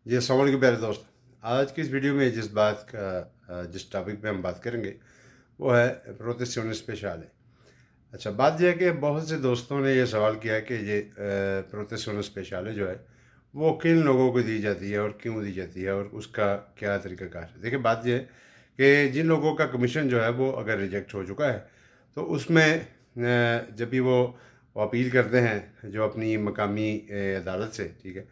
जी अस्सलाम वालेकुम प्यारे दोस्त। आज की इस वीडियो में जिस टॉपिक पे हम बात करेंगे वो है प्रोटेzione स्पेशले। अच्छा, बात यह है कि बहुत से दोस्तों ने ये सवाल किया है कि ये प्रोटेzione स्पेशले जो है वो किन लोगों को दी जाती है और क्यों दी जाती है और उसका क्या तरीक़ाकार है। देखिए, बात यह है कि जिन लोगों का कमीशन जो है वो अगर रिजेक्ट हो चुका है तो उसमें जब भी वो अपील करते हैं जो अपनी मकामी अदालत से, ठीक है,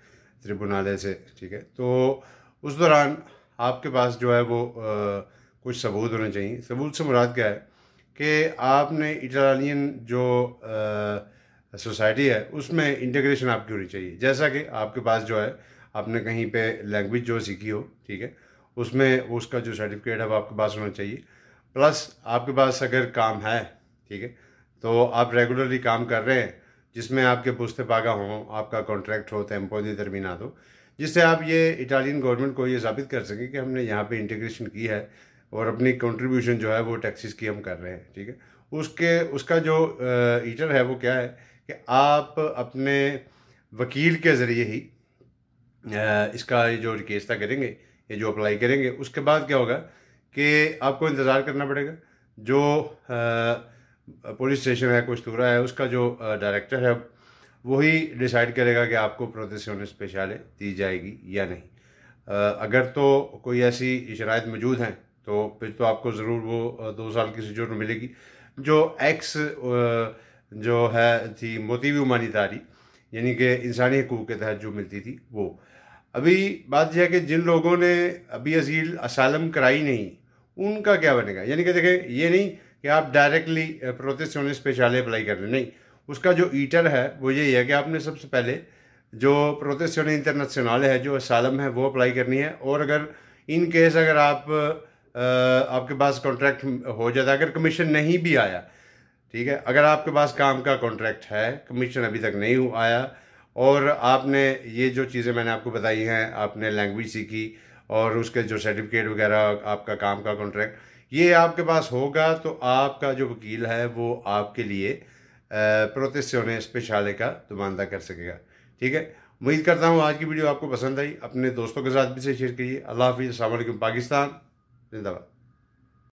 ट्रिब्यूनल से, ठीक है, तो उस दौरान आपके पास जो है वो कुछ सबूत होने चाहिए। सबूत से मुराद क्या है कि आपने इटालियन जो सोसाइटी है उसमें इंटीग्रेशन आपकी होनी चाहिए। जैसा कि आपके पास जो है आपने कहीं पे लैंग्वेज जो सीखी हो, ठीक है, उसमें उसका जो सर्टिफिकेट है वो आपके पास होना चाहिए। प्लस आपके पास अगर काम है, ठीक है, तो आप रेगुलरली काम कर रहे हैं जिसमें आपके पुस्ते पागा हों, आपका कॉन्ट्रैक्ट हो, टेम्पो दी टर्मिनातो हो, जिससे आप ये इटालियन गवर्नमेंट को ये साबित कर सकें कि हमने यहाँ पे इंटीग्रेशन की है और अपनी कंट्रीब्यूशन जो है वो टैक्सेस की हम कर रहे हैं, ठीक है। उसका जो ईटर है वो क्या है कि आप अपने वकील के ज़रिए ही इसका ये जो रिकेस्ता करेंगे, ये जो अप्लाई करेंगे, उसके बाद क्या होगा कि आपको इंतज़ार करना पड़ेगा। जो पुलिस स्टेशन है कुश्तूरा है उसका जो डायरेक्टर है वही डिसाइड करेगा कि आपको प्रोटेzione स्पेशले दी जाएगी या नहीं। अगर तो कोई ऐसी शराइत मौजूद हैं तो फिर तो आपको ज़रूर वो 2 साल की सोजोर्नो मिलेगी। जो एक्स जो है थी मोटिवी उमानितारी, यानी कि इंसानी हकूक़ के तहत जो मिलती थी वो। अभी बात यह है कि जिन लोगों ने अभी असालम कराई नहीं उनका क्या बनेगा। यानी कि देखें, ये नहीं कि आप डायरेक्टली प्रोटेzione स्पेशले अप्लाई कर लें, नहीं, उसका जो ईटर है वो यही है कि आपने सबसे पहले जो प्रोटेzione इंटरनेशनल है, जो असालम है, वो अप्लाई करनी है। और अगर इन केस अगर आपके पास कॉन्ट्रैक्ट हो जाता है, अगर कमीशन नहीं भी आया, ठीक है, अगर आपके पास काम का कॉन्ट्रैक्ट है, कमीशन अभी तक नहीं आया और आपने ये जो चीज़ें मैंने आपको बताई हैं, आपने लैंग्वेज सीखी और उसके जो सर्टिफिकेट वगैरह, आपका काम का कॉन्ट्रैक्ट, ये आपके पास होगा तो आपका जो वकील है वो आपके लिए प्रोटेzione स्पेशले का नुमाइंदा कर सकेगा, ठीक है। उम्मीद करता हूँ आज की वीडियो आपको पसंद आई। अपने दोस्तों के साथ भी से शेयर करिए। अल्लाह हाफिज़, अस्सलाम वालेकुम। पाकिस्तान जिंदाबाद।